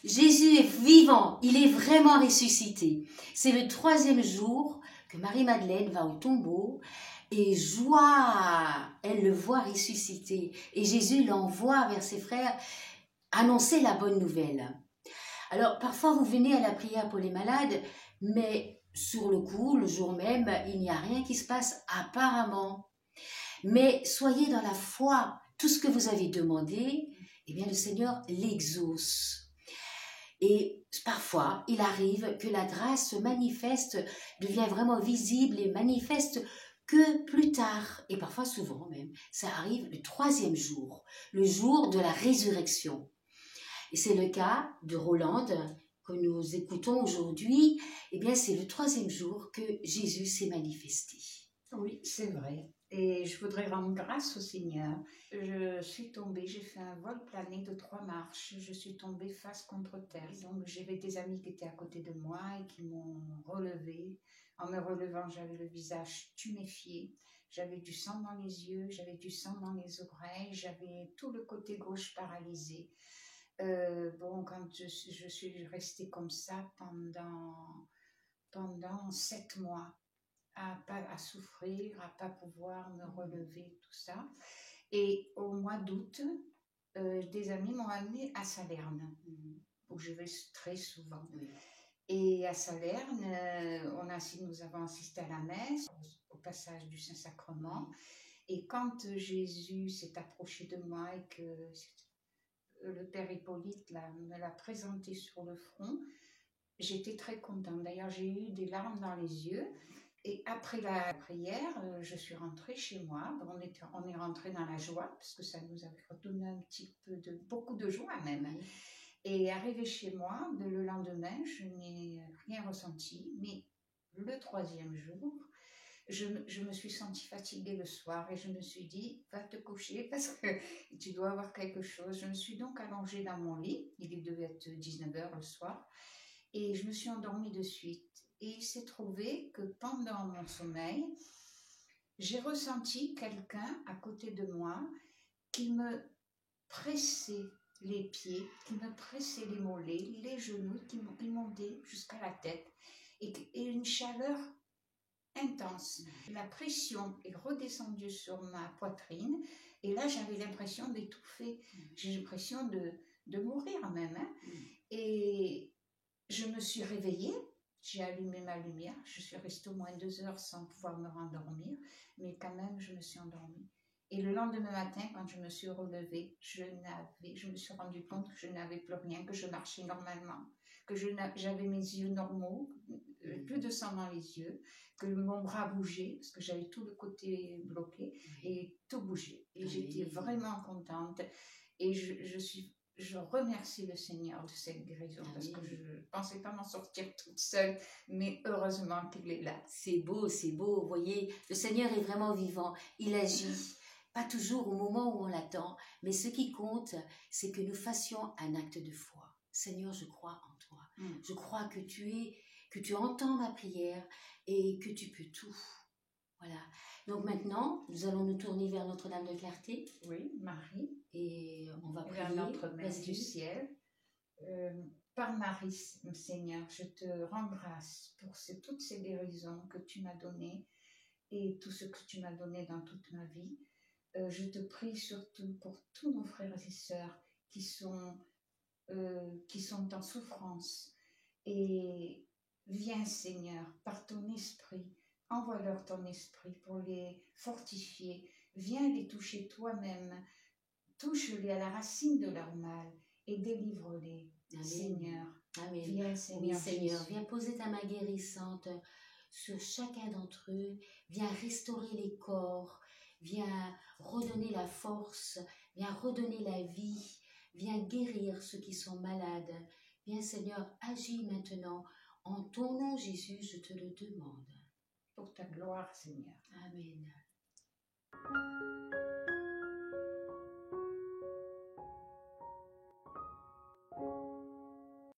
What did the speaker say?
Jésus est vivant, il est vraiment ressuscité. C'est le 3e jour que Marie-Madeleine va au tombeau et joie, elle le voit ressuscité. Et Jésus l'envoie vers ses frères annoncer la bonne nouvelle. Alors parfois vous venez à la prière pour les malades, mais sur le coup, le jour même, il n'y a rien qui se passe apparemment. Mais soyez dans la foi, tout ce que vous avez demandé, eh bien le Seigneur l'exauce. Et parfois, il arrive que la grâce se manifeste, devient vraiment visible et manifeste que plus tard, et parfois souvent même, ça arrive le 3e jour, le jour de la résurrection. Et c'est le cas de Rolande que nous écoutons aujourd'hui. Eh bien, c'est le 3e jour que Jésus s'est manifesté. Oui, c'est vrai. Et je voudrais rendre grâce au Seigneur. Je suis tombée, j'ai fait un vol plané de 3 marches. Je suis tombée face contre terre. Donc j'avais des amis qui étaient à côté de moi et qui m'ont relevée. En me relevant, j'avais le visage tuméfié. J'avais du sang dans les yeux, j'avais du sang dans les oreilles, j'avais tout le côté gauche paralysé. Quand je suis restée comme ça pendant 7 mois. À souffrir, à pas pouvoir me relever, tout ça. Et au mois d'août, des amis m'ont amenée à Salerne, où je vais très souvent. Oui. Et à Salerne, nous avons assisté à la messe, au passage du Saint-Sacrement. Et quand Jésus s'est approché de moi et que le Père Hippolyte me l'a présenté sur le front, j'étais très contente. D'ailleurs, j'ai eu des larmes dans les yeux. Et après la prière, je suis rentrée chez moi. On est rentré dans la joie, parce que ça nous avait redonné beaucoup de joie même. Et arrivée chez moi, le lendemain, je n'ai rien ressenti. Mais le 3e jour, je me suis sentie fatiguée le soir et je me suis dit, va te coucher parce que tu dois avoir quelque chose. Je me suis donc allongée dans mon lit. Il devait être 19h le soir. Et je me suis endormie de suite. Et il s'est trouvé que pendant mon sommeil, j'ai ressenti quelqu'un à côté de moi qui me pressait les pieds, qui me pressait les mollets, les genoux, qui montaient jusqu'à la tête. Et une chaleur intense. La pression est redescendue sur ma poitrine. Et là, j'avais l'impression d'étouffer. J'ai l'impression de mourir même. Et je me suis réveillée, j'ai allumé ma lumière, je suis restée au moins 2 heures sans pouvoir me rendormir, mais quand même je me suis endormie. Et le lendemain matin, quand je me suis relevée, je me suis rendu compte que je n'avais plus rien, que je marchais normalement, que j'avais mes yeux normaux, plus de sang dans les yeux, que mon bras bougeait, parce que j'avais tout le côté bloqué, et tout bougeait. Et j'étais vraiment contente. Et je remercie le Seigneur de cette guérison parce que je ne pensais pas m'en sortir toute seule, mais heureusement qu'il est là. C'est beau, vous voyez, le Seigneur est vraiment vivant, il agit, pas toujours au moment où on l'attend, mais ce qui compte, c'est que nous fassions un acte de foi. Seigneur, je crois en toi, je crois que tu entends ma prière et que tu peux tout. Voilà. Donc maintenant, nous allons nous tourner vers Notre-Dame de Clarté. Oui, Marie. Et on va prier. Vers notre Mère du ciel. Par Marie, Seigneur, je te rends grâce pour toutes ces guérisons que tu m'as données et tout ce que tu m'as donné dans toute ma vie. Je te prie surtout pour tous nos frères et sœurs qui sont en souffrance. Et viens, Seigneur, par ton esprit, envoie-leur ton esprit pour les fortifier. Viens les toucher toi-même. Touche-les à la racine de leur mal et délivre-les, Seigneur. Amen. Viens, Seigneur, oui, Seigneur, viens poser ta main guérissante sur chacun d'entre eux. Viens restaurer les corps. Viens redonner la force. Viens redonner la vie. Viens guérir ceux qui sont malades. Viens, Seigneur, agis maintenant. En ton nom, Jésus, je te le demande. Pour ta gloire, Seigneur. Amen.